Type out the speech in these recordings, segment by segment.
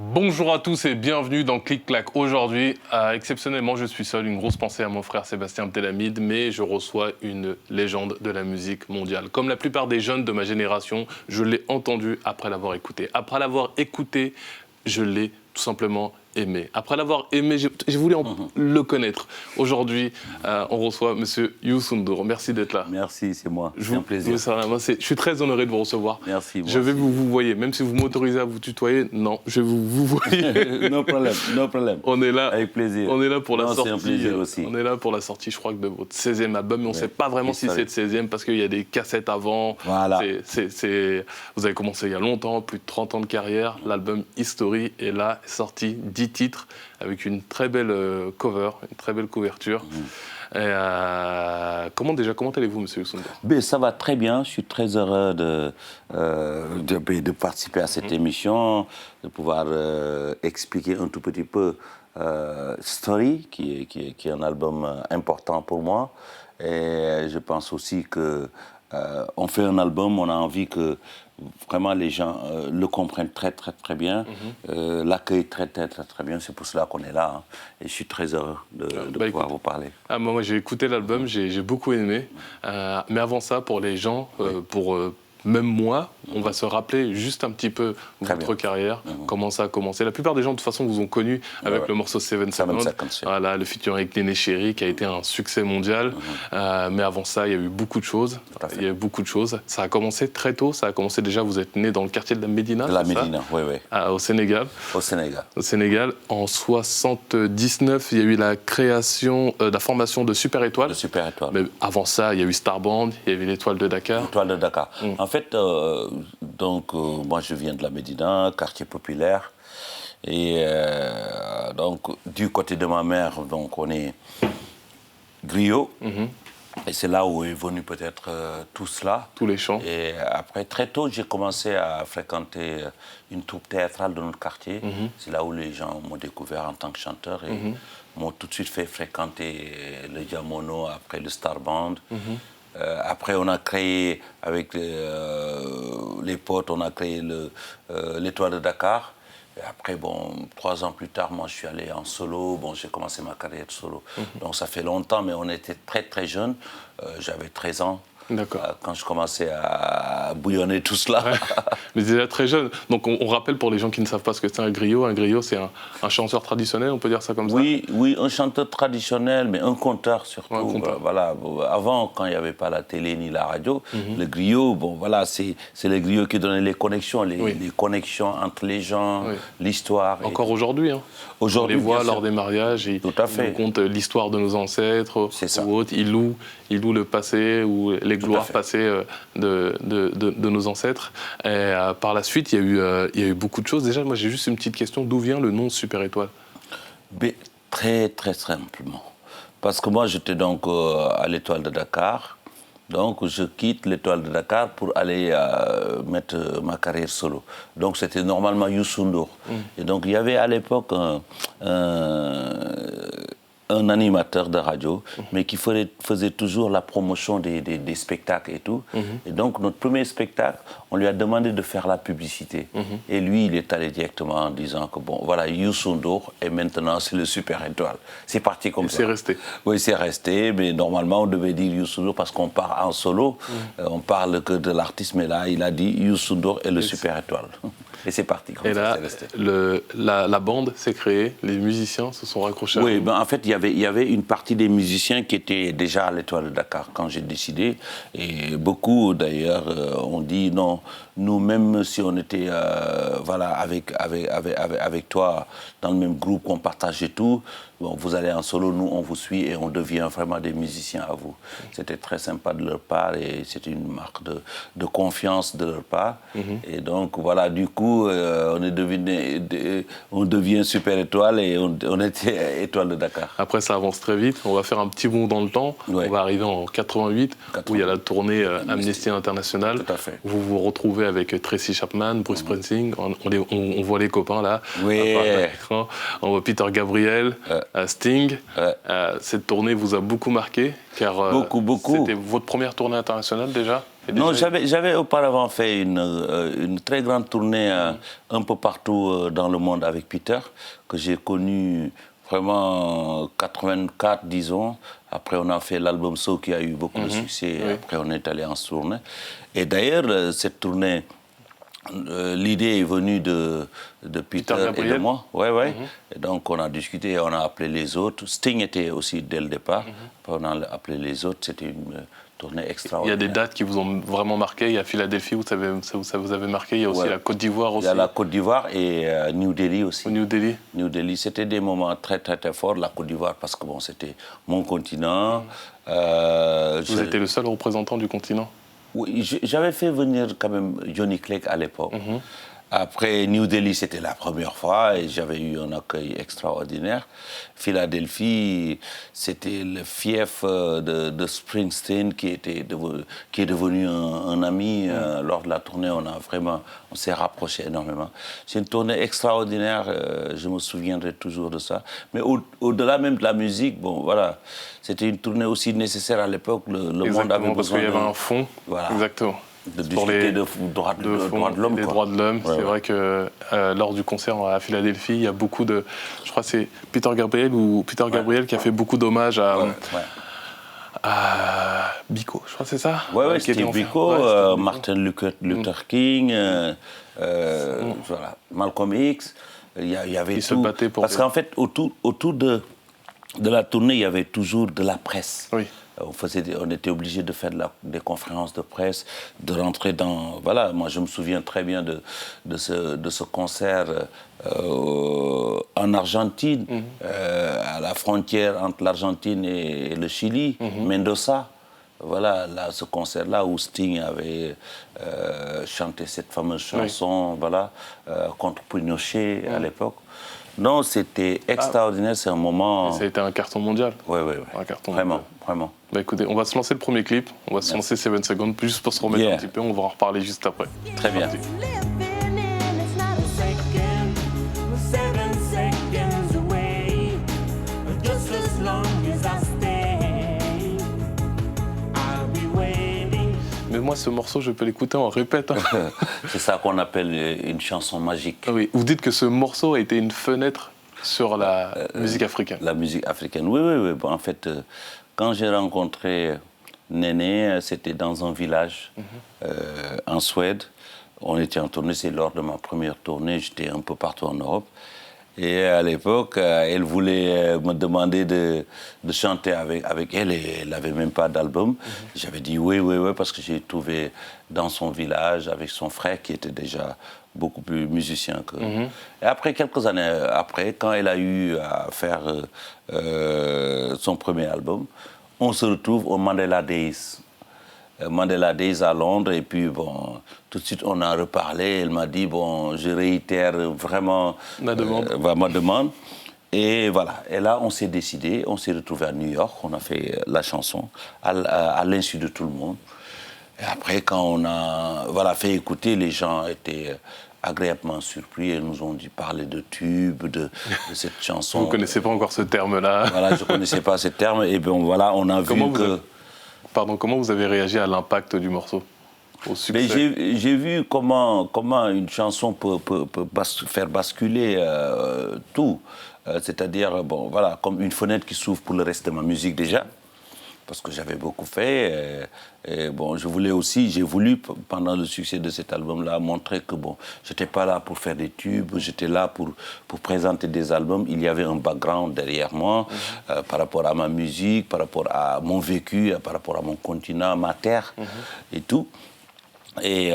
Bonjour à tous et bienvenue dans Clic Clac. Aujourd'hui, exceptionnellement, je suis seul. Une grosse pensée à mon frère Sébastien Abdelhamid, mais je reçois une légende de la musique mondiale. Comme la plupart des jeunes de ma génération, je l'ai entendu après l'avoir écouté. Après l'avoir écouté, je l'ai tout simplement aimé. Après l'avoir aimé, j'ai voulu le connaître. Aujourd'hui, on reçoit Monsieur Youssou N'Dour. Merci d'être là. Merci, c'est moi. C'est un plaisir. Je suis très honoré de vous recevoir. Merci. Je vais vous voyer, même si vous m'autorisez à vous tutoyer. Non, je vais vous voyer. No problème. On est là. Avec plaisir. On est là pour la sortie. C'est un plaisir aussi. On est là pour la sortie, je crois, de votre 16e album. Mais on ne sait pas vraiment si c'est le 16e parce qu'il y a des cassettes avant. Voilà. Vous avez commencé il y a longtemps, plus de 30 ans de carrière. L'album History est là, sorti 10 titres avec une très belle cover, une très belle couverture. Comment allez-vous, monsieur Youssou N'Dour? Ça va très bien. Je suis très heureux de participer à cette émission, de pouvoir expliquer un tout petit peu Story, qui est un album important pour moi. Et je pense aussi que on fait un album, on a envie que vraiment les gens le comprennent très bien, l'accueillent très bien. C'est pour cela qu'on est là. Et je suis très heureux de pouvoir vous parler. Moi, j'ai écouté l'album, j'ai beaucoup aimé. Mais avant ça, pour les gens, même moi, on va se rappeler juste un petit peu votre carrière, comment ça a commencé. La plupart des gens, de toute façon, vous ont connu avec le morceau Seven Seconds. Voilà, le featuring avec Néné Chéri, qui a été un succès mondial. Mais avant ça, il y a eu beaucoup de choses. Ça a commencé très tôt. Ça a commencé déjà, vous êtes né dans le quartier de la Médina. De la Médina, oui. Au Sénégal. Au Sénégal. En 79, il y a eu la création, la formation de Super Étoile. Mais avant ça, il y a eu Star Band, il y avait l'Étoile de Dakar. En fait, moi je viens de la Médina, quartier populaire. Et donc, du côté de ma mère, donc, on est griot. Et c'est là où est venu peut-être tout cela. Tous les chants. Et après, très tôt, j'ai commencé à fréquenter une troupe théâtrale de notre quartier. C'est là où les gens m'ont découvert en tant que chanteur et m'ont tout de suite fait fréquenter le Diamono, après le Star Band. Après, on a créé, avec les potes, on a créé l'Étoile de Dakar. Et après, 3 ans plus tard, moi, je suis allé en solo. J'ai commencé ma carrière solo. Donc, ça fait longtemps, mais on était très jeunes. J'avais 13 ans. Quand je commençais à bouillonner tout cela. Ouais. Mais déjà très jeune. Donc on rappelle pour les gens qui ne savent pas ce que c'est un griot. Un griot, c'est un chanteur traditionnel, on peut dire ça comme ça? Oui, un chanteur traditionnel, mais un conteur surtout. Ouais, un conteur. Voilà. Avant, quand il n'y avait pas la télé ni la radio, le griot, c'est le griot qui donnait les connexions, les connexions entre les gens, l'histoire. Encore aujourd'hui, hein. Aujourd'hui, on les voit lors des mariages, ils nous racontent l'histoire de nos ancêtres, ou autres. Ils louent le passé ou les gloires passées de nos ancêtres. Et par la suite, il y a eu beaucoup de choses. Déjà, moi, j'ai juste une petite question. D'où vient le nom Super Étoile? Très simplement. Parce que moi, j'étais donc à l'Étoile de Dakar. Donc, je quitte l'Étoile de Dakar pour aller mettre ma carrière solo. Donc, c'était normalement Youssou N'Dour. Et donc, il y avait à l'époque un animateur de radio, mais qui faisait toujours la promotion des spectacles et tout. Et donc, notre premier spectacle, on lui a demandé de faire la publicité. Et lui, il est allé directement en disant que, voilà, Youssou N'Dour, et maintenant, c'est le Super Étoile. C'est parti comme ça. C'est resté. Oui, c'est resté, mais normalement, on devait dire Youssou N'Dour parce qu'on part en solo. On parle que de l'artiste, mais là, il a dit Youssou N'Dour et le Super Étoile. Et c'est parti comme ça, c'est resté. La bande s'est créée, les musiciens se sont raccrochés. Oui, en fait, il y avait une partie des musiciens qui étaient déjà à l'Étoile de Dakar quand j'ai décidé. Et beaucoup, d'ailleurs, ont dit non, nous, même si on était avec toi dans le même groupe, on partageait tout, vous allez en solo, nous, on vous suit et on devient vraiment des musiciens à vous. C'était très sympa de leur part et c'était une marque de confiance de leur part. Et donc, voilà, du coup, on devient Super Étoile et on était Étoile de Dakar. Après, ça avance très vite. On va faire un petit bond dans le temps. On va arriver en 88, où il y a la tournée Amnesty International. Tout à fait. Vous vous retrouvez avec Tracy Chapman, Bruce Springsteen. On voit les copains là. Oui. On voit Peter Gabriel, Sting. Cette tournée vous a beaucoup marqué, car beaucoup. C'était votre première tournée internationale déjà? Non, j'avais auparavant fait une très grande tournée un peu partout dans le monde avec Peter, que j'ai connu vraiment en 84, disons. Après, on a fait l'album So qui a eu beaucoup de succès. Oui. Après, on est allé en tournée. Et d'ailleurs, cette tournée, l'idée est venue de Peter et de moi. Ouais, ouais. Et donc, on a discuté, on a appelé les autres. Sting était aussi dès le départ. On a appelé les autres. C'était une tournée extraordinaire. Il y a des dates qui vous ont vraiment marqué. Il y a Philadelphie où ça vous avait marqué. Il y a aussi la Côte d'Ivoire aussi. Il y a la Côte d'Ivoire et New Delhi aussi. New Delhi. New Delhi, c'était des moments très, très, très forts. La Côte d'Ivoire, parce que bon, c'était mon continent. Vous étiez le seul représentant du continent? Oui, j'avais fait venir quand même Johnny Clegg à l'époque. Après, New Delhi, c'était la première fois et j'avais eu un accueil extraordinaire. Philadelphie, c'était le fief de Springsteen qui est devenu un ami. Lors de la tournée, on s'est rapprochés énormément. C'est une tournée extraordinaire, je me souviendrai toujours de ça. Mais au-delà même de la musique, bon, voilà, c'était une tournée aussi nécessaire à l'époque. Le monde avait besoin parce qu'il y avait un fond. Voilà. Exactement. De discuter de droits de l'homme. Les droits de l'homme. C'est vrai que lors du concert à Philadelphie, il y a beaucoup de... Je crois que c'est Peter Gabriel qui a fait beaucoup d'hommages à Biko, je crois que c'est ça. Oui, c'était Biko, Martin Luther King, voilà, Malcolm X. Il y avait tout. Se battait pour... Parce qu'en fait, autour de la tournée, il y avait toujours de la presse. Oui. On était obligé de faire des conférences de presse, de rentrer dans... Voilà, moi je me souviens très bien de ce concert en Argentine, à la frontière entre l'Argentine et le Chili, Mendoza. Voilà, là, ce concert-là où Sting avait chanté cette fameuse chanson, voilà, contre Pinochet à l'époque. Non, c'était extraordinaire, c'est un moment... Ça a été un carton mondial. Oui, oui, oui. Un carton vraiment, mondial. vraiment. Bah écoutez, on va se lancer le premier clip, on va se lancer 7 Seconds, juste pour se remettre un petit peu, on va en reparler juste après. Très bien. Mais moi, ce morceau, je peux l'écouter en répète. Hein. C'est ça qu'on appelle une chanson magique. Oui, vous dites que ce morceau a été une fenêtre sur la musique africaine. La musique africaine, oui, oui, oui. Bon, en fait, quand j'ai rencontré Néné, c'était dans un village en Suède. On était en tournée, c'est lors de ma première tournée, j'étais un peu partout en Europe. Et à l'époque, elle voulait me demander de chanter avec elle et elle n'avait même pas d'album. J'avais dit oui, oui, oui, parce que j'ai trouvé dans son village avec son frère qui était déjà beaucoup plus musicien que... Et après, quelques années après, quand elle a eu à faire son premier album, on se retrouve au Mandela Days. Mandela Days à Londres, et puis bon, tout de suite on a reparlé, elle m'a dit, bon, je réitère vraiment ma demande. Et voilà, et là on s'est décidé, on s'est retrouvé à New York, on a fait la chanson à l'insu de tout le monde. Et après, quand on a fait écouter, les gens étaient agréablement surpris et nous ont dit parler de tube, de cette chanson. Vous ne connaissez pas encore ce terme-là. Voilà, je ne connaissais pas ce terme, et bien voilà, on a vu que... Pardon, comment vous avez réagi à l'impact du morceau, au succès? J'ai vu comment une chanson peut faire basculer tout. C'est-à-dire, bon, voilà, comme une fenêtre qui s'ouvre pour le reste de ma musique déjà, parce que j'avais beaucoup fait. Et bon, j'ai voulu, pendant le succès de cet album-là, montrer que bon, j'étais pas là pour faire des tubes, j'étais là pour présenter des albums. Il y avait un background derrière moi par rapport à ma musique, par rapport à mon vécu, par rapport à mon continent, ma terre et tout. Et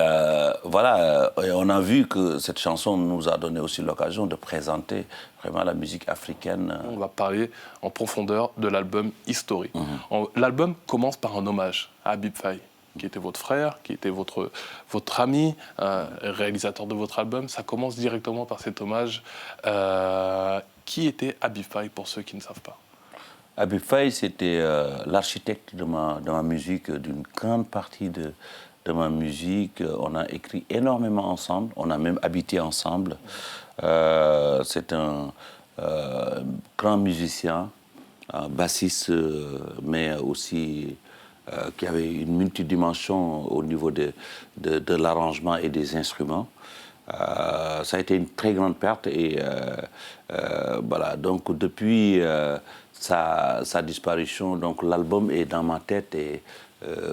voilà, et on a vu que cette chanson nous a donné aussi l'occasion de présenter vraiment la musique africaine. On va parler en profondeur de l'album History. L'album commence par un hommage à Habib Faye, qui était votre frère, qui était votre ami, réalisateur de votre album. Ça commence directement par cet hommage. Qui était Habib Faye, pour ceux qui ne savent pas? Habib Faye, c'était l'architecte de ma musique, d'une grande partie de ma musique. On a écrit énormément ensemble, on a même habité ensemble. C'est un grand musicien, un bassiste, mais aussi qui avait une multidimension au niveau de l'arrangement et des instruments. Ça a été une très grande perte et voilà, donc depuis sa disparition, donc l'album est dans ma tête et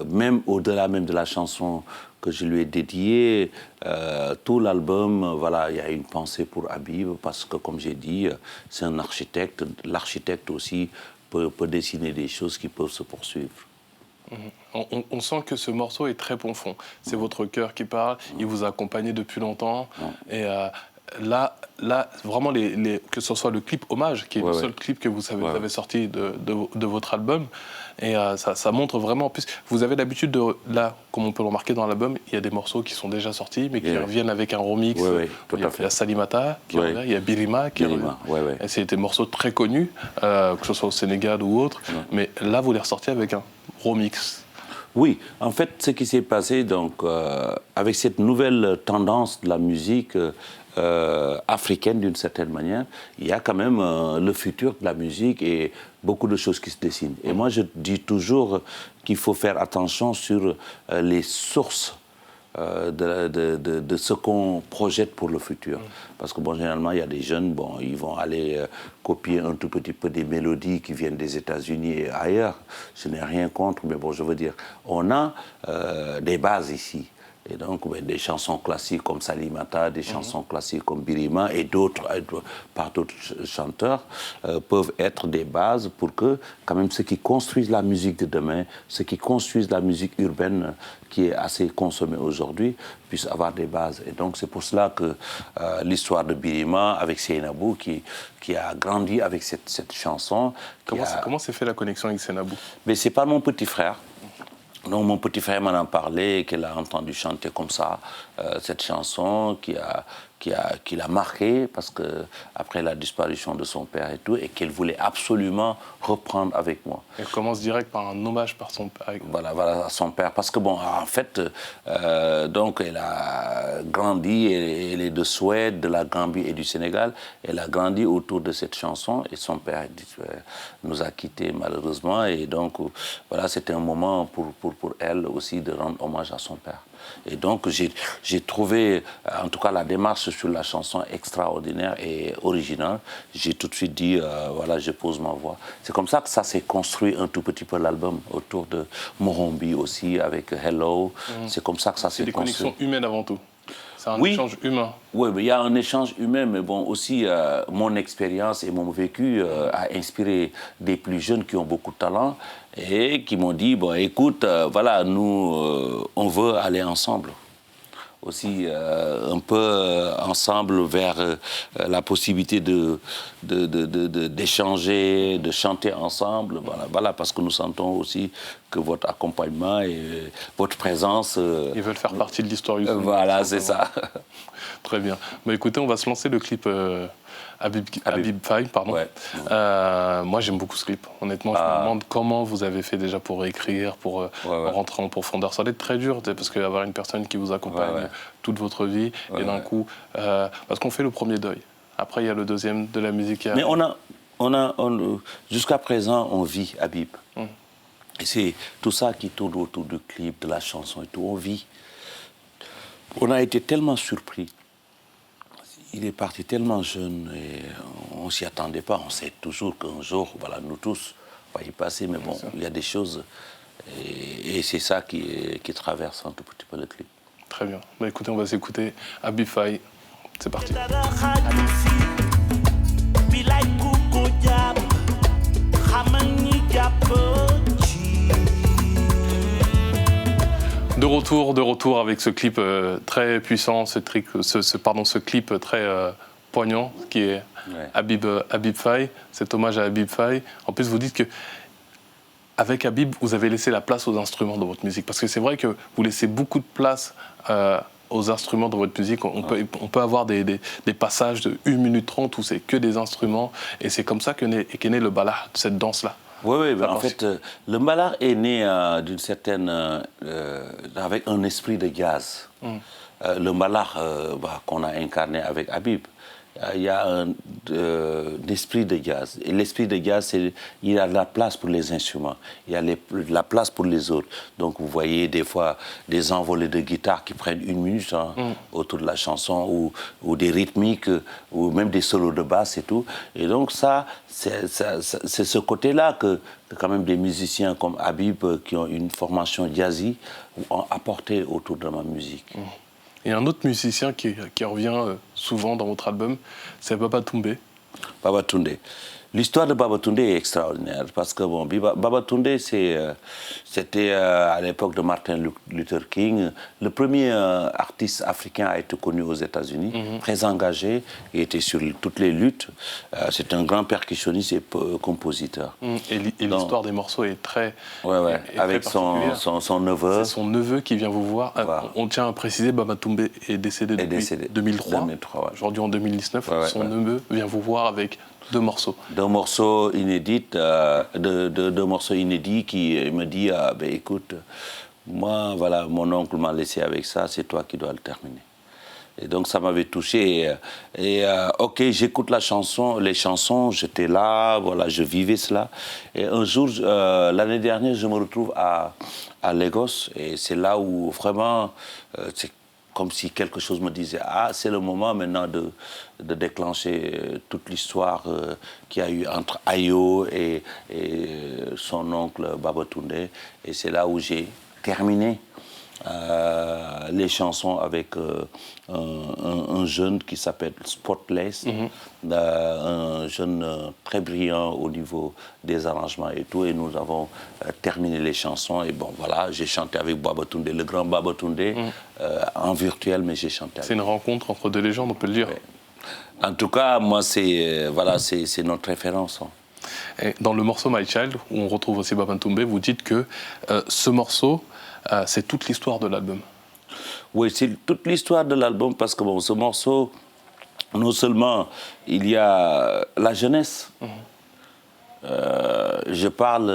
même au-delà même de la chanson que je lui ai dédiée, tout l'album, voilà, il y a une pensée pour Habib parce que comme j'ai dit, c'est un architecte, l'architecte aussi peut dessiner des choses qui peuvent se poursuivre. On sent que ce morceau est très profond. C'est votre cœur qui parle, il vous a accompagné depuis longtemps. Et là, vraiment, que ce soit le clip Hommage, qui est le seul clip que vous avez sorti de votre album, et ça montre vraiment, en plus, vous avez l'habitude là, comme on peut le remarquer dans l'album, il y a des morceaux qui sont déjà sortis, mais qui reviennent avec un remix. Tout à fait. Il y a Salimata qui revient, il y a Birima qui revient. Et c'est des morceaux très connus, que ce soit au Sénégal ou autre, mais là, vous les ressortez avec un remix. Oui, en fait, ce qui s'est passé, donc, avec cette nouvelle tendance de la musique africaine, d'une certaine manière, il y a quand même le futur de la musique et beaucoup de choses qui se dessinent. Et moi, je dis toujours qu'il faut faire attention sur les sources de ce qu'on projette pour le futur. Parce que bon, généralement, il y a des jeunes, bon, ils vont aller copier un tout petit peu des mélodies qui viennent des États-Unis et ailleurs. Je n'ai rien contre, mais bon, je veux dire, on a des bases ici. Et donc, des chansons classiques comme Salimata, des chansons classiques comme Birima et d'autres, par d'autres chanteurs, peuvent être des bases pour que, quand même, ceux qui construisent la musique de demain, ceux qui construisent la musique urbaine qui est assez consommée aujourd'hui, puissent avoir des bases. Et donc, c'est pour cela que l'histoire de Birima, avec Seynabou, qui a grandi avec cette chanson... Comment s'est fait la connexion avec Seynabou? Mais c'est pas mon petit frère. Donc mon petit frère m'en a parlé, qu'il a entendu chanter comme ça, cette chanson qui l'a marqué parce que après la disparition de son père et tout, et qu'elle voulait absolument reprendre avec moi. Elle commence direct par un hommage par son père. Voilà, à son père. Parce que bon, en fait, donc elle a grandi, elle est de Suède, de la Gambie et du Sénégal. Elle a grandi autour de cette chanson et son père nous a quittés malheureusement. Et donc, voilà, c'était un moment pour elle aussi de rendre hommage à son père. Et donc, j'ai trouvé, en tout cas, la démarche sur la chanson extraordinaire et originale. J'ai tout de suite dit, voilà, je pose ma voix. C'est comme ça que ça s'est construit un tout petit peu l'album, autour de Morombi aussi, avec Hello. C'est comme ça que ça s'est construit. C'est des connexions humaines avant tout. C'est un échange humain. Oui, mais il y a un échange humain, mais bon, aussi, mon expérience et mon vécu a inspiré des plus jeunes qui ont beaucoup de talent et qui m'ont dit, bon, écoute, voilà, nous, on veut aller ensemble. Aussi un peu ensemble vers la possibilité d'échanger, de chanter ensemble. Voilà, parce que nous sentons aussi que votre accompagnement et votre présence... Ils veulent faire partie de l'histoire du Voilà, c'est ça. Très bien. Bah, écoutez, on va se lancer le clip Habib Faye, pardon. Ouais. Moi, j'aime beaucoup ce clip. Honnêtement, je me demande comment vous avez fait déjà pour écrire, pour rentrer en profondeur. Ça doit être très dur, parce qu'avoir une personne qui vous accompagne toute votre vie, et d'un coup... parce qu'on fait le premier deuil. Après, il y a le deuxième de la musique. Mais jusqu'à présent, on vit Habib. Et c'est tout ça qui tourne autour du clip, de la chanson et tout. On vit. On a été tellement surpris. Il est parti tellement jeune et on ne s'y attendait pas. On sait toujours qu'un jour, voilà, nous tous, on va y passer. Mais bon, il y a des choses et c'est ça qui traverse un tout petit peu le clip. Très bien. Bah, écoutez, on va s'écouter Habib Faye. C'est parti. De retour avec ce clip très puissant, ce clip très poignant qui est Habib Faye, cet hommage à Habib Faye. En plus, vous dites que avec Habib, vous avez laissé la place aux instruments dans votre musique, parce que c'est vrai que vous laissez beaucoup de place aux instruments dans votre musique. On peut avoir des passages de 1 minute 30 où c'est que des instruments, et c'est comme ça qu'est né le Balah, cette danse-là. Oui, en fait, le Mbalar est né d'une certaine... avec un esprit de jazz. Le Mbalar qu'on a incarné avec Habib il y a un esprit de jazz. Et l'esprit de jazz, c'est il y a de la place pour les instruments, il y a de la place pour les autres. Donc vous voyez des fois des envolées de guitare qui prennent 1 minute autour de la chanson, ou des rythmiques, ou même des solos de basse et tout. Et donc ça, c'est ce côté-là que quand même des musiciens comme Habib, qui ont une formation jazzy, ont apporté autour de ma musique. Il y a un autre musicien qui revient souvent dans votre album, c'est Babatunde. Babatunde. L'histoire de Babatunde est extraordinaire parce que bon, Babatunde, c'était à l'époque de Martin Luther King, le premier artiste africain à être connu aux États-Unis, très engagé, il était sur toutes les luttes. C'est un grand percussionniste et compositeur. Et l'histoire des morceaux est très avec son neveu. C'est son neveu qui vient vous voir. Voilà. On tient à préciser, Babatunde est décédé depuis 2003. Aujourd'hui en 2019, son neveu vient vous voir avec 2 morceaux. 2 morceaux inédits, 2 morceaux inédits qui me dit écoute, moi, voilà, mon oncle m'a laissé avec ça, c'est toi qui dois le terminer. Et donc ça m'avait touché. Ok, j'écoute les chansons, j'étais là, voilà, je vivais cela. Et un jour, l'année dernière, je me retrouve à Lagos, et c'est là où vraiment, c'est comme si quelque chose me disait, c'est le moment maintenant de déclencher toute l'histoire qu'il y a eu entre Ayo et son oncle Babatunde. Et c'est là où j'ai terminé les chansons avec un jeune qui s'appelle Spotless, un jeune très brillant au niveau des arrangements et tout, et nous avons terminé les chansons, et bon voilà, j'ai chanté avec Babatunde, le grand Babatunde, en virtuel, mais j'ai chanté avec. C'est une rencontre entre 2 légendes, on peut le dire. En tout cas, moi, c'est notre référence. Et dans le morceau My Child, où on retrouve aussi Babatunde, vous dites que ce morceau, c'est toute l'histoire de l'album. Oui, c'est toute l'histoire de l'album, parce que bon, ce morceau, non seulement il y a la jeunesse, il parle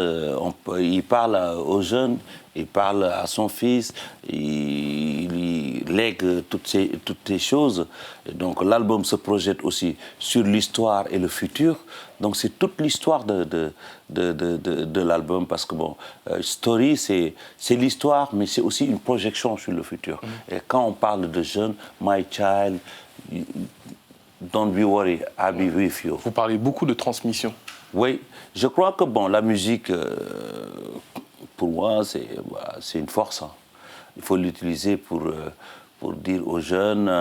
aux jeunes, il parle à son fils, il lègue toutes ces choses. Et donc l'album se projette aussi sur l'histoire et le futur. Donc c'est toute l'histoire de l'album, parce que bon, Story, c'est l'histoire, mais c'est aussi une projection sur le futur. Et quand on parle de jeunes, My Child, Don't be worried, I'll be with you. Vous parlez beaucoup de transmission. Oui, je crois que bon, la musique, pour moi, c'est une force. Il faut l'utiliser pour dire aux jeunes,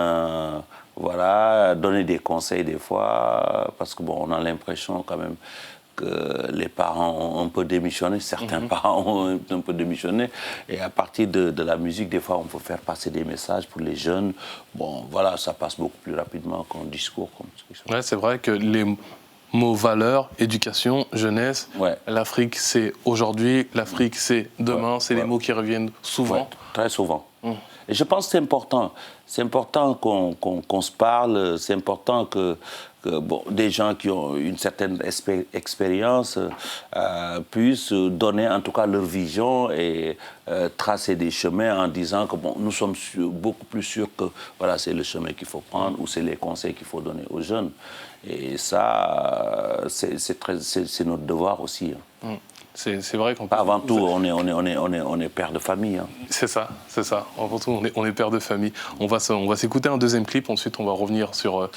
voilà, donner des conseils des fois, parce que bon, on a l'impression quand même que les parents ont un peu démissionné, certains parents ont un peu démissionné, et à partir de la musique, des fois, on peut faire passer des messages pour les jeunes. Bon, voilà, ça passe beaucoup plus rapidement qu'un discours comme ça. Ouais, c'est vrai que les mots valeurs, éducation, jeunesse, l'Afrique c'est aujourd'hui, l'Afrique c'est demain, c'est des mots qui reviennent souvent. Ouais, très souvent. Et je pense que c'est important. C'est important qu'on se parle, c'est important que bon, des gens qui ont une certaine expérience puissent donner en tout cas leur vision et tracer des chemins en disant que bon, nous sommes beaucoup plus sûrs que voilà, c'est le chemin qu'il faut prendre ou c'est les conseils qu'il faut donner aux jeunes. Et ça, c'est notre devoir aussi. C'est vrai qu'on avant tout, on est père de famille. C'est ça. Avant tout, on est père de famille. On va s'écouter un deuxième clip, ensuite on va revenir sur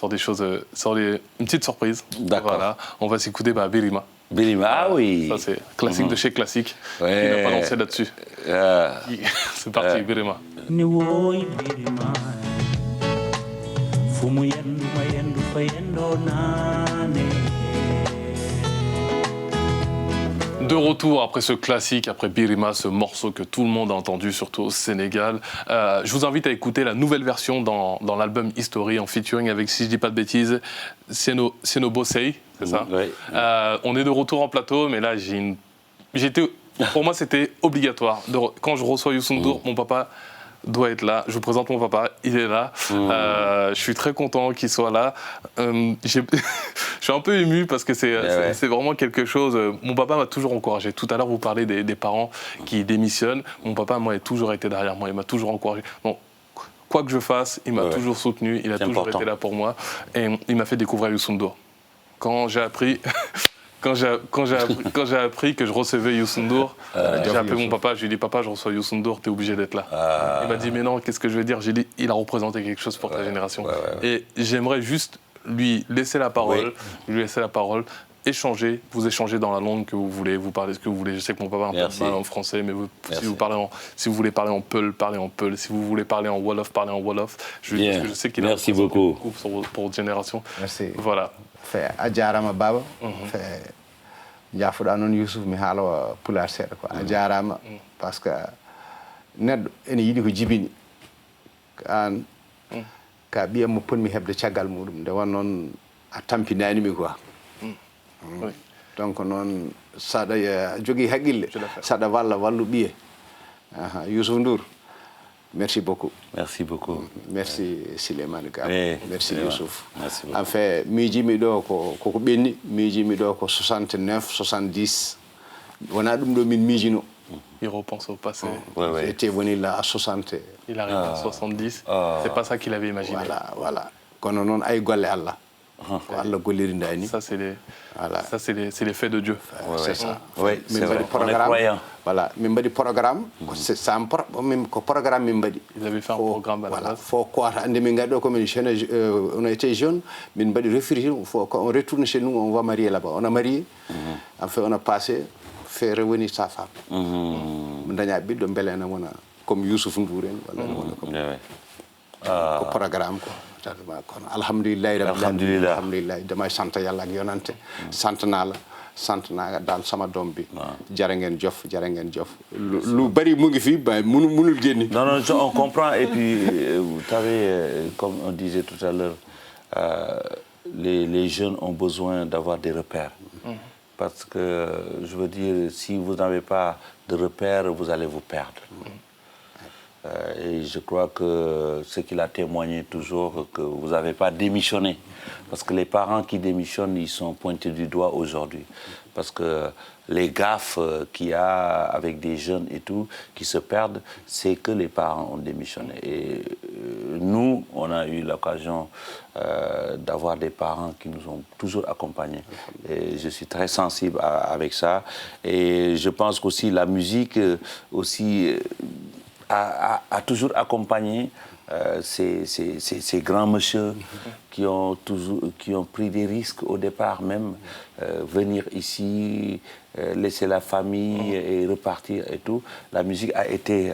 des choses, une petite surprise. D'accord. Voilà. On va s'écouter Birima. Birima, ah oui. Ça c'est classique de chez classique. Ouais. Il n'a pas lancé là-dessus. C'est parti, Birima. De retour après ce classique, après Birima, ce morceau que tout le monde a entendu, surtout au Sénégal. Je vous invite à écouter la nouvelle version dans l'album History en featuring avec, si je ne dis pas de bêtises, Sieno Bosei, c'est ça? Oui. On est de retour en plateau, mais là, pour moi, c'était obligatoire. Quand je reçois Youssou N'Dour, mon papa doit être là. Je vous présente mon papa, il est là. Je suis très content qu'il soit là. Je suis un peu ému parce que c'est vraiment quelque chose. Mon papa m'a toujours encouragé. Tout à l'heure, vous parlez des parents qui démissionnent. Mon papa, moi, a toujours été derrière moi. Il m'a toujours encouragé. Bon, quoi que je fasse, il m'a toujours soutenu, il a toujours été là pour moi. Et il m'a fait découvrir Youssou N'Dour. Quand j'ai appris... Quand j'ai appris que je recevais Youssou N'Dour, j'ai appelé mon papa, je lui ai dit « Papa, je reçois Youssou N'Dour, t'es obligé d'être là. Il m'a dit « Mais non, qu'est-ce que je vais dire ?» J'ai dit « Il a représenté quelque chose pour ta génération. Et j'aimerais juste lui laisser la parole, échanger, vous échanger dans la langue que vous voulez, vous parlez ce que vous voulez. Je sais que mon papa a un peu mal en français, mais si vous voulez parler en Peul, parlez en Peul. Si vous voulez parler en Wolof, parlez en Wolof. Je sais qu'il a représenté beaucoup pour votre génération. Merci. Voilà. A jarama baba jafuɗa noon Youssouf mi haala pular seeɗa quoi a jarama par ce que neɗɗo ene yiiɗi ko jibini an ka ɓiyam mo ponmi heɓde caggal muɗum nde won noon a tampinanimi quoi donc noon saɗa jogui haqqille saɗa walla wallu ɓiye Youssouf Ndour merci beaucoup. Merci beaucoup. Merci Souleymane Gabo. Merci Youssouf. Merci beaucoup. En fait, miijimi ɗo ko ɓenni, miijimi ɗo ko 69, 70. Wona ɗum ɗo min miijino. Il repense au passé. J'étais venu là à 60. Il arrive à 70. C'est pas ça qu'il avait imaginé. Voilà. Kono noon ay golle Allah. Allah gollirindaani. Ça c'est les faits de Dieu. C'est ça. Oui, c'est vrai. On est croyant. Voilà, min mbaɗi programme ko programme min mbaɗi. Ils avaient fait un programme à la base. Faut quoi ande min gaɗo comme jeune, on a été jeune, min mbaɗi réfléchir, quand on retourne chez nous, on va marier là-bas. On a marié. En fait, on a passé faire revenir sa femme. Mo daña ɓiɗɗo beele ene wona comme Youssouf Ndour en walla ene wona comme ko programme quoi. Kono alhamdulillahi rabbil alamin alhamdulillahi damay sant yàlla ak yonante sant naa la sant naa daal sama doom bi jërë ngeen jëf lu bari mu ngi fi ba mënul génni. Non, on comprend. Et puis vous savez, comme on disait tout à l'heure, les jeunes ont besoin d'avoir des repères. Parce que je veux dire, si vous n'avez pas de repères, vous allez vous perdre. Et je crois que ce qu'il a témoigné toujours, que vous n'avez pas démissionné. Parce que les parents qui démissionnent, ils sont pointés du doigt aujourd'hui. Parce que les gaffes qu'il y a avec des jeunes et tout, qui se perdent, c'est que les parents ont démissionné. Et nous, on a eu l'occasion d'avoir des parents qui nous ont toujours accompagnés. Et je suis très sensible avec ça. Et je pense qu'aussi la musique aussi... a toujours accompagné ces grands messieurs qui ont pris des risques au départ même, venir ici, laisser la famille et repartir et tout. La musique a été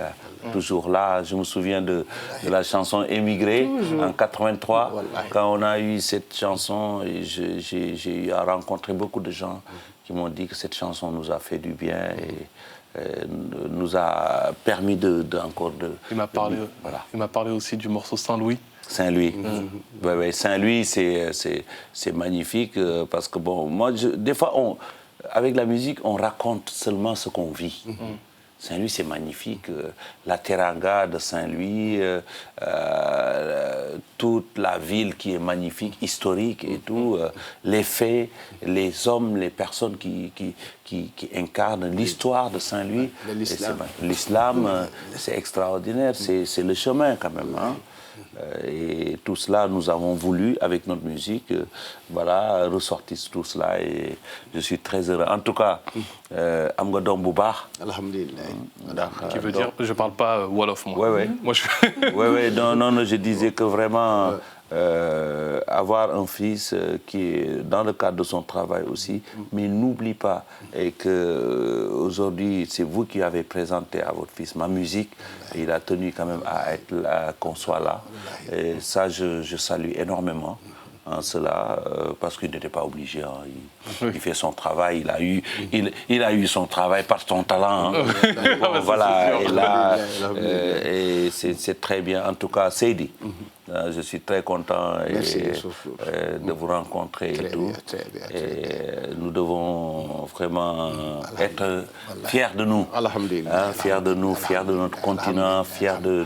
toujours là. Je me souviens de la chanson Émigré en 83. Quand on a eu cette chanson, j'ai eu à rencontrer beaucoup de gens qui m'ont dit que cette chanson nous a fait du bien et nous a permis encore de... Il m'a parlé aussi du morceau Saint-Louis. Saint-Louis. Ouais, Saint-Louis, c'est magnifique parce que, bon, moi, des fois, avec la musique, on raconte seulement ce qu'on vit. Saint-Louis, c'est magnifique. La Teranga de Saint-Louis, toute la ville qui est magnifique, historique et tout, les faits, les hommes, les personnes qui incarnent l'histoire de Saint-Louis. L'islam, c'est extraordinaire, c'est le chemin quand même. Hein. Et tout cela, nous avons voulu, avec notre musique, voilà, ressortir tout cela et je suis très heureux. En tout cas, Amgadom Boubar. Alhamdulillah. Qui veut dire, je ne parle pas Wolof, moi. Oui. Moi, non, je disais que vraiment, avoir un fils qui est dans le cadre de son travail aussi, mais n'oublie pas et que aujourd'hui c'est vous qui avez présenté à votre fils ma musique, et il a tenu quand même à être là, qu'on soit là, et ça je salue énormément cela parce qu'il n'était pas obligé. Hein. Il fait son travail, il a eu son travail par son talent. Hein. Bon, voilà, et là, et c'est très bien. En tout cas, Seydi, Je suis très content de vous rencontrer et tout. Et nous devons vraiment être fiers de nous. Fiers de nous, fiers de notre continent, fiers de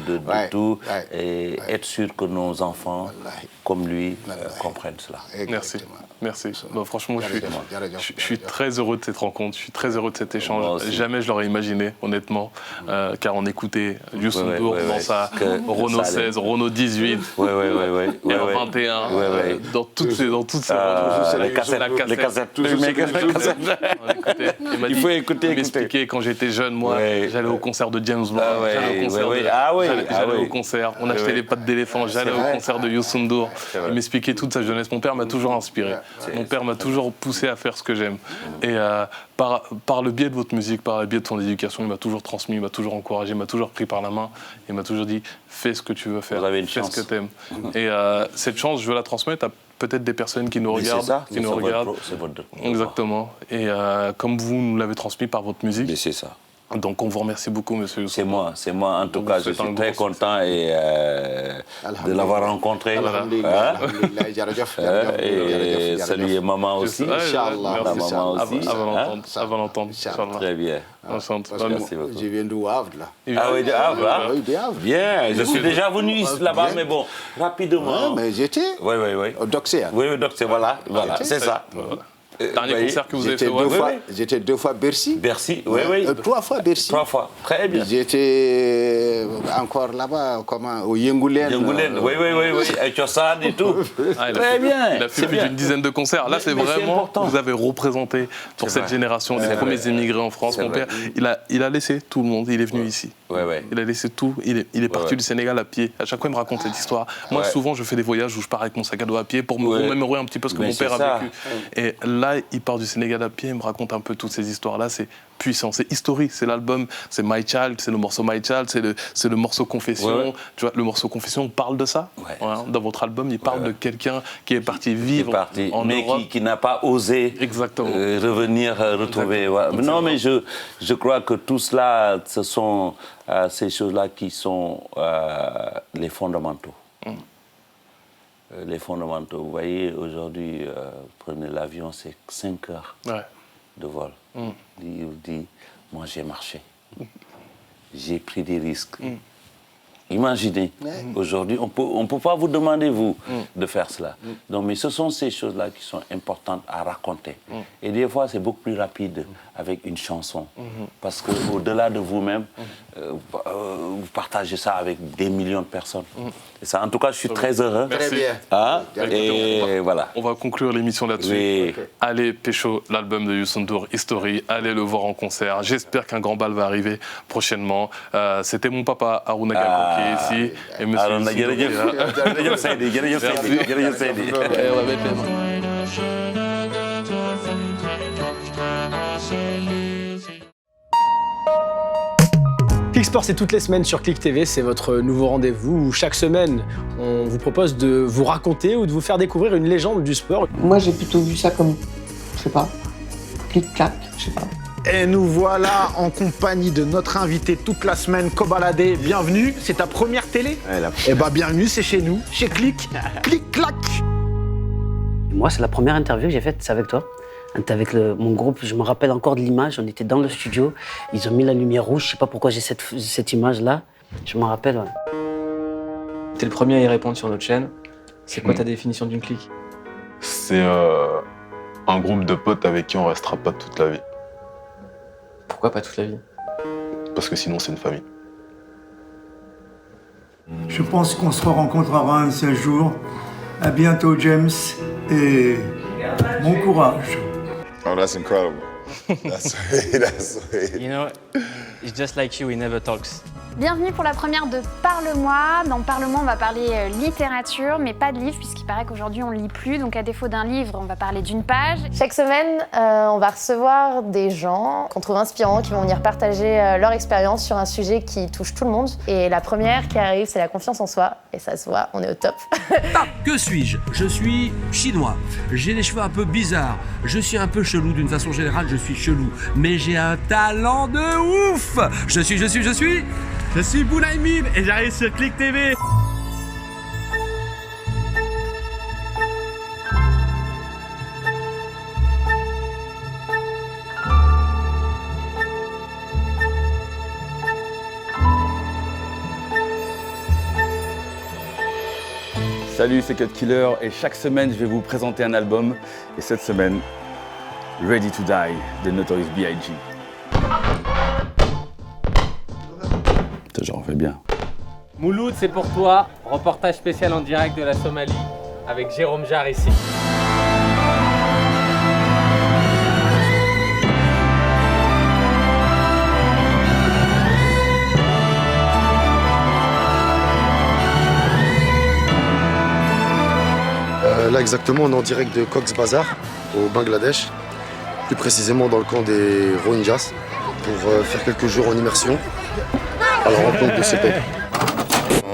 tout. Et être sûr que nos enfants, comme lui, comprennent cela. Merci. Bon, franchement, je suis très heureux de cette rencontre, je suis très heureux de cet échange. Jamais je l'aurais imaginé, honnêtement, car on écoutait Youssou N'Dour dans sa Renault 16, Renault 18, R21, dans toutes ces les cassettes. Il faut écouter. Il m'expliquait quand j'étais jeune, moi, j'allais au concert de James Bond, j'allais au concert, on achetait les pattes d'éléphant, j'allais au concert de Youssou N'Dour. Il m'expliquait toute sa jeunesse. Mon père m'a toujours inspiré. Mon père m'a toujours poussé à faire ce que j'aime. Et par le biais de votre musique, par le biais de son éducation, il m'a toujours transmis, il m'a toujours encouragé, il m'a toujours pris par la main. Il m'a toujours dit, fais ce que tu veux faire, fais ce que tu aimes. Et cette chance, je veux la transmettre à peut-être des personnes qui nous regardent. C'est votre Exactement. Et comme vous nous l'avez transmis par votre musique. Mais c'est ça. Donc on vous remercie beaucoup, monsieur Youssou. C'est moi en tout cas, je suis très content de l'avoir rencontré. Et saluer maman aussi. Maman aussi. Avant d'entendre. Très bien. Merci beaucoup. Je viens du Havre, là. Ah oui, du Havre, Oui, du Havre. Bien, je suis déjà venu là-bas, mais bon, rapidement. Mais j'étais au Doxé. Oui, au Doxé, voilà, c'est ça. Dernier concert que vous avez fait, j'étais 2 fois Bercy. Bercy, oui. 3 fois Bercy. 3 fois, très bien. J'étais encore là-bas, au Yengulen. Oui, avec Chossan et tout. Très bien. Il a fait plus d'une dizaine de concerts. Là, c'est vraiment, vous avez représenté pour cette génération les premiers émigrés en France. Mon père, il a laissé tout le monde, il est venu ici. Il a laissé tout, il est parti du Sénégal à pied. À chaque fois, il me raconte cette histoire. Moi, souvent, je fais des voyages où je pars avec mon sac à dos à pied pour me remémorer un petit peu ce que mon père a vécu. Et là, il part du Sénégal à pied, il me raconte un peu toutes ces histoires-là. C'est puissant, c'est historique. C'est l'album, c'est My Child, c'est le morceau My Child, c'est le morceau Confession. Tu vois, le morceau Confession parle de ça. Dans votre album, il parle de quelqu'un qui est parti vivre en Europe. Mais qui n'a pas osé revenir, retrouver. Non, mais je crois que tout cela, ce sont ces choses-là qui sont les fondamentaux. Les fondamentaux. Vous voyez, aujourd'hui, prenez l'avion, c'est 5 heures de vol. Il dit, moi j'ai marché. J'ai pris des risques. Imaginez, aujourd'hui, on ne peut pas vous demander, vous, de faire cela. Donc, mais ce sont ces choses-là qui sont importantes à raconter. Et des fois, c'est beaucoup plus rapide avec une chanson. Parce qu'au-delà de vous-même, vous partagez ça avec des millions de personnes. Et ça, en tout cas, je suis très heureux. Très bien. Et voilà. On va conclure l'émission là-dessus. Oui. Allez pécho l'album de Youssou N'Dour, History. Allez le voir en concert. J'espère qu'un grand bal va arriver prochainement. C'était mon papa, Harouna Galko, qui est ici. Et monsieur on va mettre les mains. Click Sport, c'est toutes les semaines sur Click TV, c'est votre nouveau rendez-vous où chaque semaine, on vous propose de vous raconter ou de vous faire découvrir une légende du sport. Moi, j'ai plutôt vu ça comme, je sais pas, clic-clac, je sais pas. Et nous voilà en compagnie de notre invité toute la semaine, Kobalade. Bienvenue, c'est ta première télé ? Eh bah bienvenue, c'est chez nous, chez Click, Clic-clac. Moi, c'est la première interview que j'ai faite, c'est avec toi. On était avec mon groupe, je me rappelle encore de l'image, on était dans le studio, ils ont mis la lumière rouge, je sais pas pourquoi j'ai cette image-là, je me rappelle. Ouais. T'es le premier à y répondre sur notre chaîne. C'est quoi ta définition d'une clique ? C'est un groupe de potes avec qui on restera pas toute la vie. Pourquoi pas toute la vie ? Parce que sinon c'est une famille. Je pense qu'on se rencontrera un seul jour. À bientôt, James, et bon courage. Oh, that's incredible. That's sweet. You know, it's just like you, he never talks. Bienvenue pour la première de Parle-moi. Dans Parle-moi, on va parler littérature, mais pas de livre, puisqu'il paraît qu'aujourd'hui, on ne lit plus. Donc, à défaut d'un livre, on va parler d'une page. Chaque semaine, on va recevoir des gens qu'on trouve inspirants, qui vont venir partager leur expérience sur un sujet qui touche tout le monde. Et la première qui arrive, c'est la confiance en soi. Et ça se voit, on est au top. Que suis-je ? Je suis chinois. J'ai des cheveux un peu bizarres. Je suis un peu chelou, d'une façon générale, je suis chelou. Mais j'ai un talent de ouf ! Je suis Bounaïmin et j'arrive sur Click TV. Salut, c'est Cut Killer et chaque semaine je vais vous présenter un album. Et cette semaine, Ready to Die de Notorious B.I.G. J'en fais bien. Mouloud, c'est pour toi. Reportage spécial en direct de la Somalie avec Jérôme Jarre ici. Là exactement, on est en direct de Cox's Bazar au Bangladesh, plus précisément dans le camp des Rohingyas, pour faire quelques jours en immersion à la rencontre de ces peuples.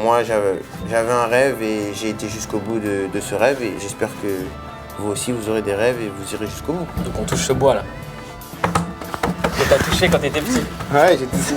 Moi j'avais un rêve et j'ai été jusqu'au bout de ce rêve et j'espère que vous aussi vous aurez des rêves et vous irez jusqu'au bout. Donc on touche ce bois là. Que t'as touché quand t'étais petit. Ouais, j'ai touché.